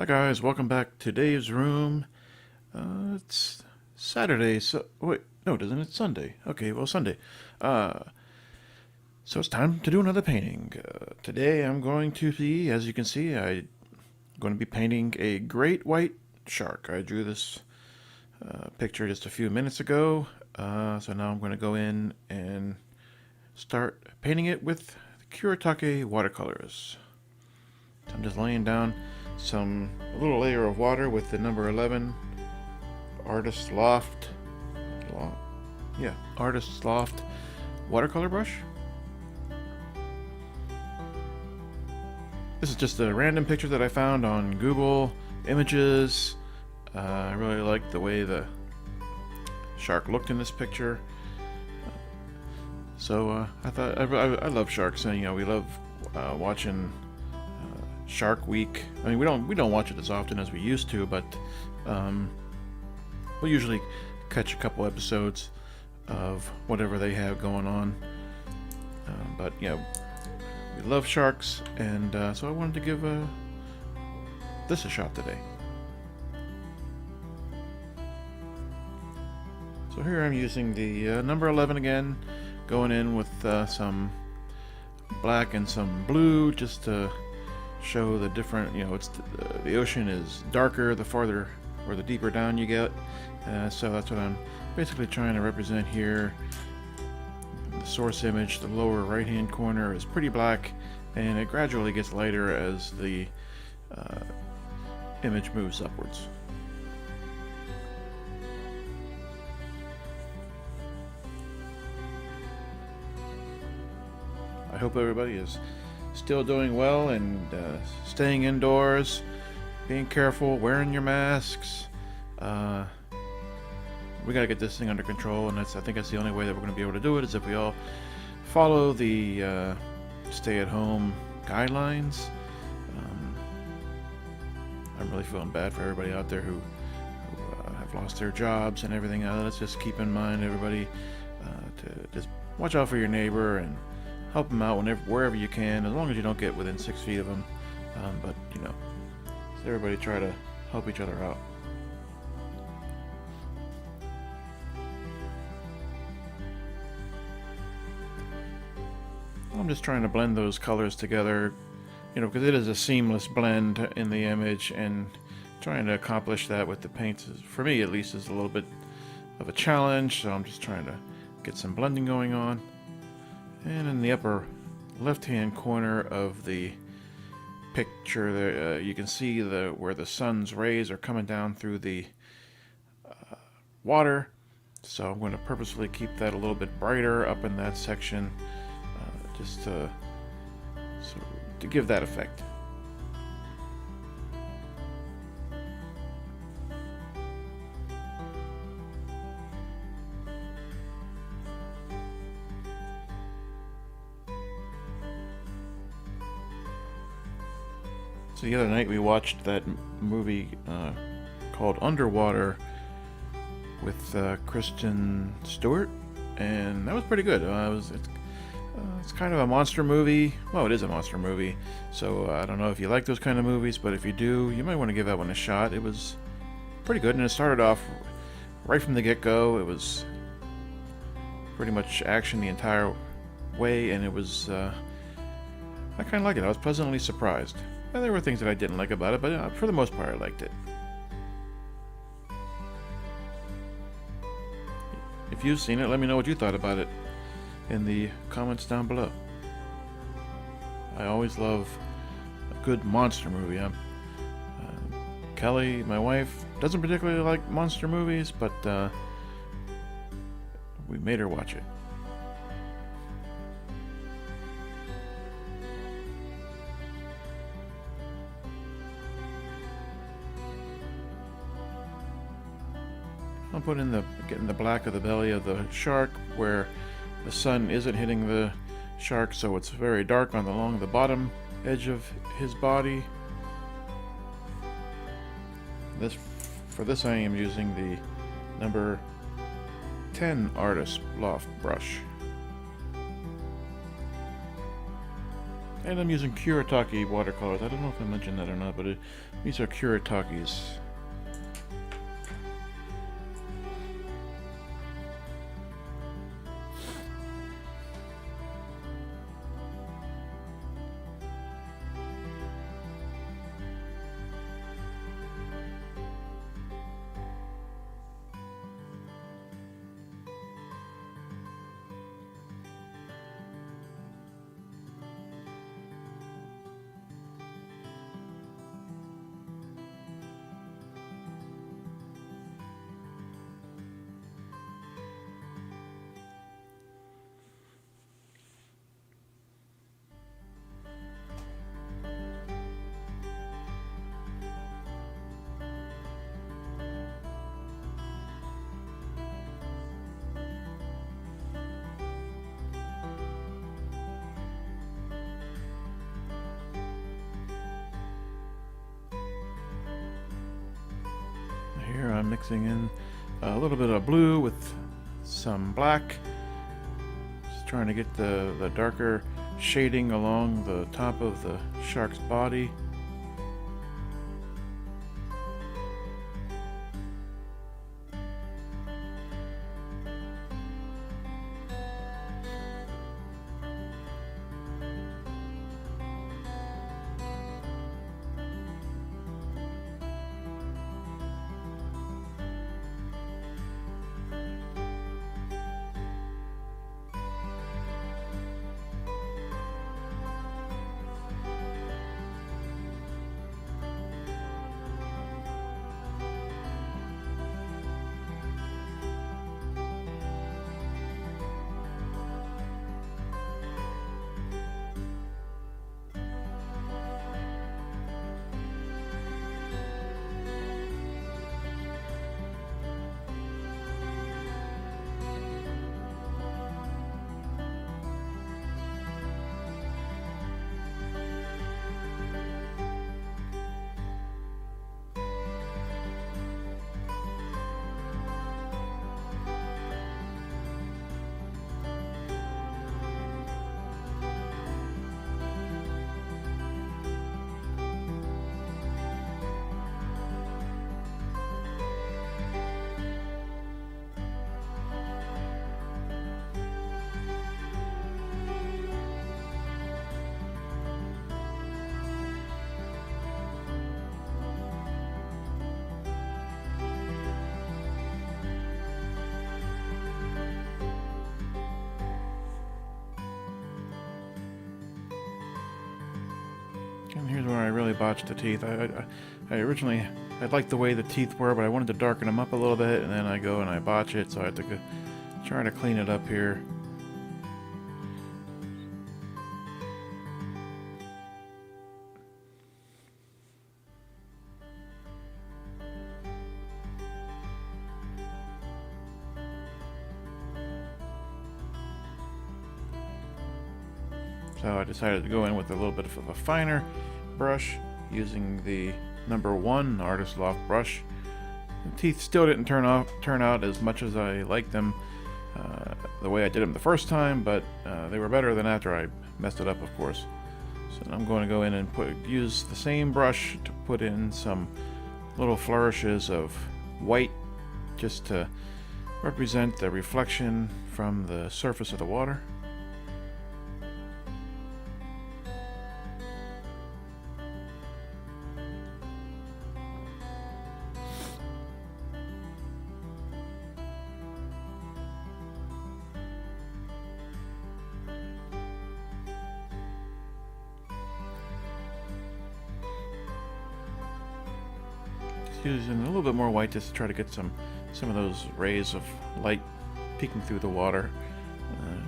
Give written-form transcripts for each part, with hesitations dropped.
Hi guys, welcome back to Dave's room. It's Saturday, so wait, no, doesn't it? Sunday. Okay, well Sunday. Uh, so it's time to do another painting. Today I'm going to be, as you can see, I'm going to be painting a great white shark. I drew this picture just a few minutes ago, so now I'm going to go in and start painting it with the Kuretake watercolors. So I'm just laying down a little layer of water with the number 11 Artist Loft, Artist Loft watercolor brush. This is just a random picture that I found on Google Images. I really liked the way the shark looked in this picture. So I thought I love sharks, and we love watching Shark Week. I mean, we don't watch it as often as we used to, but we'll usually catch a couple episodes of whatever they have going on. But we love sharks, and so I wanted to give this a shot today. So here I'm using the number 11 again, going in with some black and some blue just to show the different, it's the ocean is darker the farther or the deeper down you get, so that's what I'm basically trying to represent here. The source image, the lower right hand corner, is pretty black, and it gradually gets lighter as the image moves upwards. I hope everybody is still doing well and staying indoors, being careful, wearing your masks. We gotta get this thing under control, and I think that's the only way that we're gonna be able to do it, is if we all follow the stay-at-home guidelines. I'm really feeling bad for everybody out there who have lost their jobs and everything. Let's just keep in mind, everybody, to just watch out for your neighbor and help them out wherever you can, as long as you don't get within 6 feet of them. But everybody try to help each other out. I'm just trying to blend those colors together, because it is a seamless blend in the image, and trying to accomplish that with the paints, for me at least, is a little bit of a challenge. So I'm just trying to get some blending going on. And in the upper left-hand corner of the picture, there you can see where the sun's rays are coming down through the water. So I'm going to purposefully keep that a little bit brighter up in that section, just to give that effect. So the other night we watched that movie called Underwater with Kristen Stewart, and that was pretty good. It's kind of a monster movie. Well, it is a monster movie, so I don't know if you like those kind of movies, but if you do, you might want to give that one a shot. It was pretty good, and it started off right from the get-go. It was pretty much action the entire way, and it was I kind of liked it. I was pleasantly surprised. And there were things that I didn't like about it, but for the most part I liked it. If you've seen it, let me know what you thought about it in the comments down below. I always love a good monster movie. Kelly, my wife, doesn't particularly like monster movies, but we made her watch it. I'm getting the black of the belly of the shark where the sun isn't hitting the shark, so it's very dark along the bottom edge of his body. For this I am using the number 10 Artist Loft brush. And I'm using Kuretake watercolors. I don't know if I mentioned that or not, but these are Kuretakes. Here I'm mixing in a little bit of blue with some black. Just trying to get the darker shading along the top of the shark's body. And here's where I really botched the teeth. I originally, I liked the way the teeth were, but I wanted to darken them up a little bit, and then I go and I botch it, so I have to try to clean it up here. So I decided to go in with a little bit of a finer brush using the #1 Artist Loft brush. The teeth still didn't turn out as much as I liked them the way I did them the first time, but they were better than after I messed it up, of course. So I'm going to go in and use the same brush to put in some little flourishes of white just to represent the reflection from the surface of the water. Using a little bit more white just to try to get some of those rays of light peeking through the water.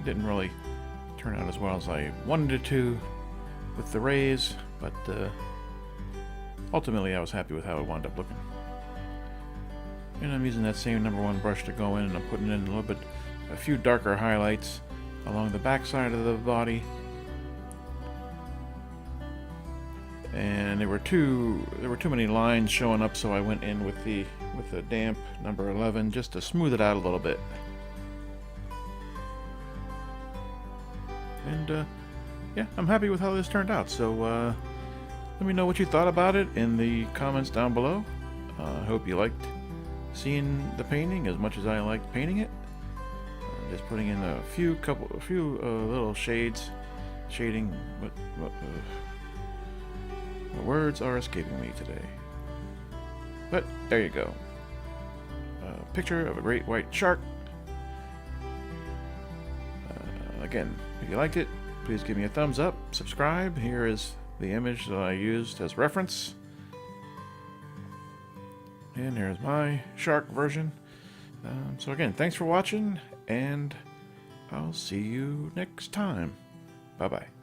Didn't really turn out as well as I wanted it to with the rays, but ultimately I was happy with how it wound up looking. And I'm using that same #1 brush to go in, and I'm putting in a few darker highlights along the back side of the body. And there were too many lines showing up, so I went in with the damp #11 just to smooth it out a little bit. And yeah, I'm happy with how this turned out. So let me know what you thought about it in the comments down below. I hope you liked seeing the painting as much as I liked painting it. Just putting in a few little shading. The words are escaping me today. But there you go. A picture of a great white shark. Again, if you liked it, please give me a thumbs up, subscribe. Here is the image that I used as reference. And here's my shark version. So again, thanks for watching, and I'll see you next time. Bye-bye.